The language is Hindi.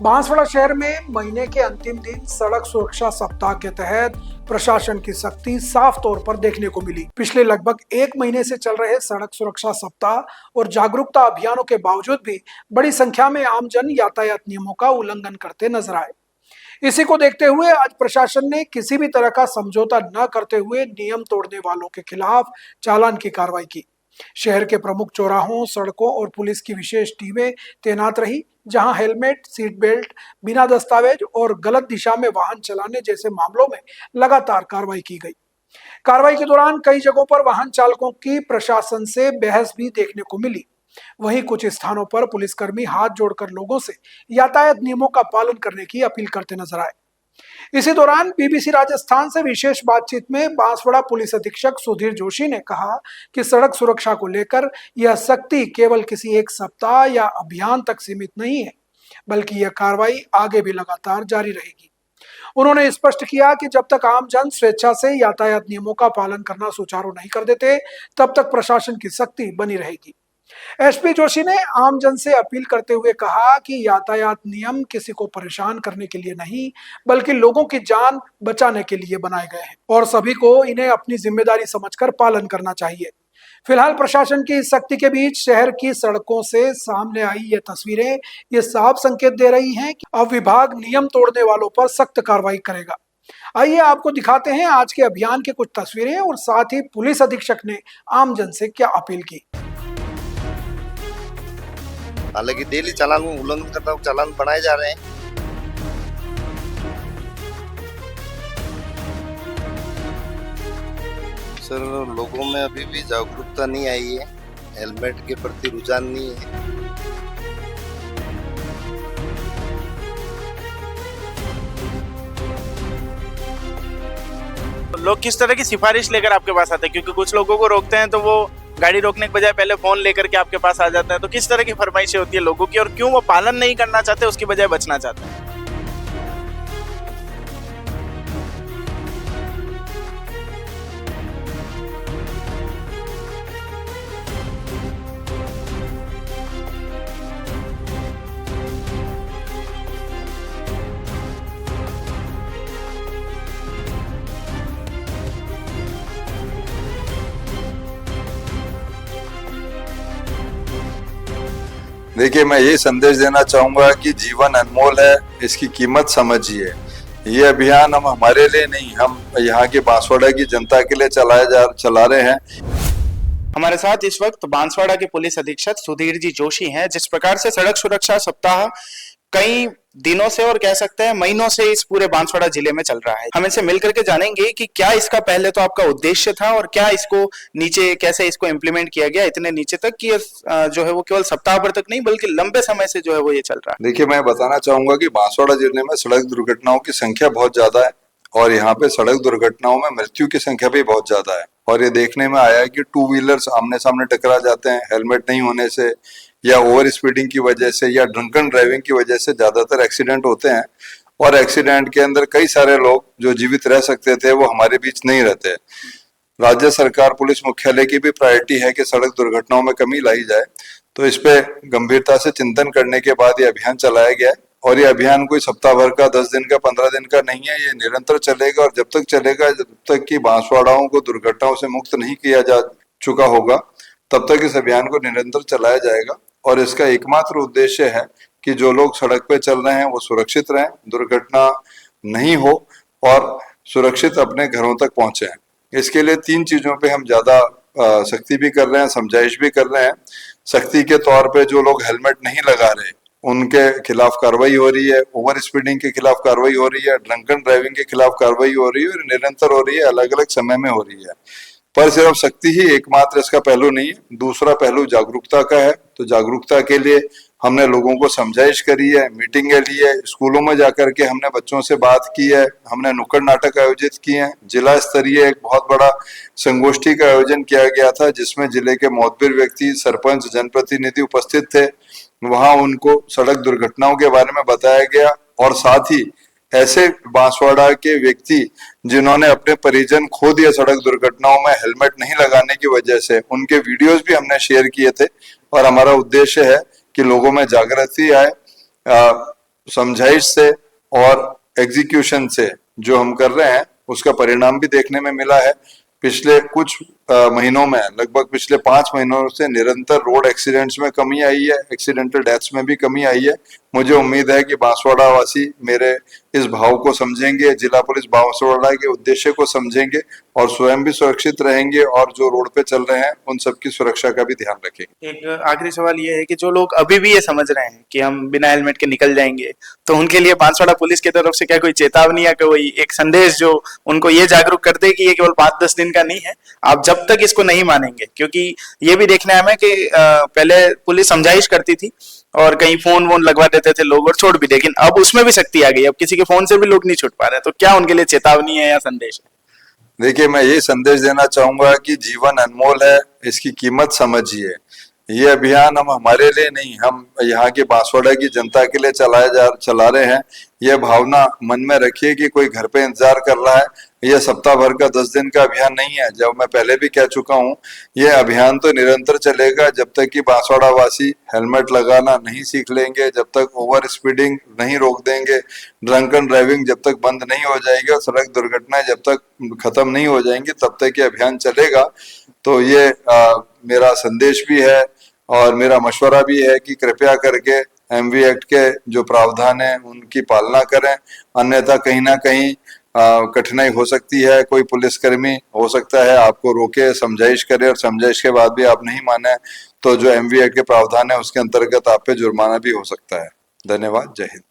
बांसवाड़ा शहर में महीने के अंतिम दिन सड़क सुरक्षा सप्ताह के तहत प्रशासन की सख्ती साफ तौर पर देखने को मिली। पिछले लगभग एक महीने से चल रहे सड़क सुरक्षा सप्ताह और जागरूकता अभियानों के बावजूद भी बड़ी संख्या में आमजन यातायात नियमों का उल्लंघन करते नजर आए। इसी को देखते हुए आज प्रशासन ने किसी भी तरह का समझौता न करते हुए नियम तोड़ने वालों के खिलाफ चालान की कार्रवाई की। शहर के प्रमुख चौराहों, सड़कों और पुलिस की विशेष टीमें तैनात रही, जहां हेलमेट, सीट बेल्ट, बिना दस्तावेज और गलत दिशा में वाहन चलाने जैसे मामलों में लगातार कार्रवाई की गई। कार्रवाई के दौरान कई जगहों पर वाहन चालकों की प्रशासन से बहस भी देखने को मिली। वहीं कुछ स्थानों पर पुलिसकर्मी हाथ जोड़कर लोगों से यातायात नियमों का पालन करने की अपील करते नजर आए। इसी दौरान बीबीसी राजस्थान से विशेष बातचीत में बांसवाड़ा पुलिस अधीक्षक सुधीर जोशी ने कहा कि सड़क सुरक्षा को लेकर यह सख्ती केवल किसी एक सप्ताह या अभियान तक सीमित नहीं है, बल्कि यह कार्रवाई आगे भी लगातार जारी रहेगी। उन्होंने स्पष्ट किया कि जब तक आमजन स्वेच्छा से यातायात नियमों का पालन करना सुचारू नहीं कर देते, तब तक प्रशासन की सख्ती बनी रहेगी। एसपी जोशी ने आमजन से अपील करते हुए कहा कि यातायात नियम किसी को परेशान करने के लिए नहीं, बल्कि लोगों की जान बचाने के लिए बनाए गए हैं और सभी को इन्हें अपनी जिम्मेदारी समझकर पालन करना चाहिए। फिलहाल प्रशासन की इस सख्ती के बीच शहर की सड़कों से सामने आई ये तस्वीरें ये साफ संकेत दे रही हैं कि अब विभाग नियम तोड़ने वालों पर सख्त कार्रवाई करेगा। आइए आपको दिखाते हैं आज के अभियान की कुछ तस्वीरें और साथ ही पुलिस अधीक्षक ने आमजन से क्या अपील की। हालांकि डेली चालान उल्लंघन करता हुआ चालान बनाए जा रहे हैं। सर, लोगों में अभी भी जागरूकता नहीं आई है, हेलमेट के प्रति रुझान नहीं है। लोग किस तरह की सिफारिश लेकर आपके पास आते हैं? क्योंकि कुछ लोगों को रोकते हैं तो वो गाड़ी रोकने के बजाय पहले फोन लेकर के आपके पास आ जाते हैं। तो किस तरह की फरमाइशें होती है लोगों की और क्यों वो पालन नहीं करना चाहते, उसकी बजाय बचना चाहते हैं? देखिए, मैं ये संदेश देना चाहूंगा कि जीवन अनमोल है, इसकी कीमत समझिए। ये अभियान हम हमारे लिए नहीं, हम यहाँ के बांसवाड़ा की जनता के लिए चला रहे हैं। हमारे साथ इस वक्त बांसवाड़ा के पुलिस अधीक्षक सुधीर जी जोशी हैं। जिस प्रकार से सड़क सुरक्षा सप्ताह कई दिनों से और कह सकते हैं महीनों से इस पूरे बांसवाड़ा जिले में चल रहा है, हम इनसे मिलकर के जानेंगे कि क्या इसका पहले तो आपका उद्देश्य था और क्या इसको नीचे कैसे इसको इम्प्लीमेंट किया गया इतने नीचे तक कि जो है वो केवल सप्ताह भर तक नहीं बल्कि लंबे समय से जो है वो ये चल रहा है। देखिए, मैं बताना चाहूंगा कि बांसवाड़ा जिले में सड़क दुर्घटनाओं की संख्या बहुत ज्यादा है और यहाँ पे सड़क दुर्घटनाओं में मृत्यु की संख्या भी बहुत ज्यादा है। और ये देखने में आया है कि टू व्हीलर्स आमने सामने टकरा जाते हैं, हेलमेट नहीं होने से या ओवर स्पीडिंग की वजह से या ड्रंकन ड्राइविंग की वजह से ज्यादातर एक्सीडेंट होते हैं। और एक्सीडेंट के अंदर कई सारे लोग जो जीवित रह सकते थे वो हमारे बीच नहीं रहते। राज्य सरकार, पुलिस मुख्यालय की भी प्रायोरिटी है कि सड़क दुर्घटनाओं में कमी लाई जाए, तो इस पे गंभीरता से चिंतन करने के बाद ये अभियान चलाया गया है। और ये अभियान कोई सप्ताह भर का, 10 दिन का, 15 दिन का नहीं है, ये निरंतर चलेगा। और जब तक चलेगा, जब तक कि बांसवाड़ाओं को दुर्घटनाओं से मुक्त नहीं किया जा चुका होगा, तब तक इस अभियान को निरंतर चलाया जाएगा। और इसका एकमात्र उद्देश्य है कि जो लोग सड़क पे चल रहे हैं वो सुरक्षित रहें, दुर्घटना नहीं हो और सुरक्षित अपने घरों तक पहुंचे। इसके लिए 3 चीजों पे हम ज्यादा सख्ती भी कर रहे हैं, समझाइश भी कर रहे हैं। सख्ती के तौर पे जो लोग हेलमेट नहीं लगा रहे उनके खिलाफ कार्रवाई हो रही है, ओवर स्पीडिंग के खिलाफ कार्रवाई हो रही है, ड्रंकन ड्राइविंग के खिलाफ कार्रवाई हो रही है और निरंतर हो रही है, अलग अलग समय में हो रही है। पर सिर्फ सख्ती ही एकमात्र इसका पहलू नहीं है, दूसरा पहलू जागरूकता का है। तो जागरूकता के लिए हमने लोगों को समझाइश करी है, मीटिंगें ली है, स्कूलों में जाकर के हमने बच्चों से बात की है, हमने नुक्कड़ नाटक आयोजित किए हैं। जिला स्तरीय एक बहुत बड़ा संगोष्ठी का आयोजन किया गया था जिसमें जिले के मोहतबर व्यक्ति, सरपंच, जनप्रतिनिधि उपस्थित थे। वहां उनको सड़क दुर्घटनाओं के बारे में बताया गया और साथ ही ऐसे बांसवाड़ा के व्यक्ति जिन्होंने अपने परिजन खो दिए सड़क दुर्घटनाओं में हेलमेट नहीं लगाने की वजह से, उनके वीडियोस भी हमने शेयर किए थे। और हमारा उद्देश्य है कि लोगों में जागृति आए, समझाइश से और एग्जीक्यूशन से जो हम कर रहे हैं उसका परिणाम भी देखने में मिला है। पिछले कुछ महीनों में, लगभग पिछले 5 महीनों से निरंतर रोड एक्सीडेंट्स में कमी आई है, एक्सीडेंटल डेथ्स में भी कमी आई है। मुझे उम्मीद है कि बांसवाड़ा वासी मेरे इस भाव को समझेंगे, जिला पुलिस बांसवाड़ा के उद्देश्य को समझेंगे और स्वयं भी सुरक्षित रहेंगे और जो रोड पे चल रहे हैं उन सबकी सुरक्षा का भी ध्यान रखेंगे। एक आखिरी सवाल ये है कि जो लोग अभी भी ये समझ रहे हैं कि हम बिना हेलमेट के निकल जाएंगे, तो उनके लिए बांसवाड़ा पुलिस की तरफ से क्या कोई चेतावनी या कोई एक संदेश जो उनको ये जागरूक कर दे कि ये केवल 5-10 दिन का नहीं है, आप जब तक इसको नहीं मानेंगे, क्योंकि ये भी देखना है हमें कि पहले पुलिस समझाइश करती थी और कहीं फोन वोन लगवा देते थे लोग और छोड़ भी, लेकिन अब उसमें भी सख्ती आ गई, अब किसी के फोन से भी लोग नहीं छूट पा रहे, तो क्या उनके लिए चेतावनी है या संदेश है? देखिए, मैं यही संदेश देना चाहूंगा कि जीवन अनमोल है, इसकी कीमत समझिए। ये अभियान हम हमारे लिए नहीं, हम यहाँ के बांसवाड़ा की जनता के लिए चला रहे हैं। यह भावना मन में रखिए कि कोई घर पे इंतजार कर रहा है। यह सप्ताह भर का 10 दिन का अभियान नहीं है। जब मैं पहले भी कह चुका हूँ, यह अभियान तो निरंतर चलेगा जब तक कि बांसवाड़ा वासी हेलमेट लगाना नहीं सीख लेंगे, जब तक ओवर स्पीडिंग नहीं रोक देंगे, ड्रंकन ड्राइविंग जब तक बंद नहीं हो जाएगी और सड़क दुर्घटनाएं जब तक खत्म नहीं हो जाएंगी, तब तक ये अभियान चलेगा। तो ये मेरा संदेश भी है और मेरा मशवरा भी है कि कृपया करके एमवी एक्ट के जो प्रावधान है उनकी पालना करें, अन्यथा कहीं ना कहीं कठिनाई हो सकती है। कोई पुलिसकर्मी हो सकता है आपको रोके, समझाइश करे और समझाइश के बाद भी आप नहीं माने तो जो एमवी एक्ट के प्रावधान है उसके अंतर्गत आप पे जुर्माना भी हो सकता है। धन्यवाद। जय हिंद।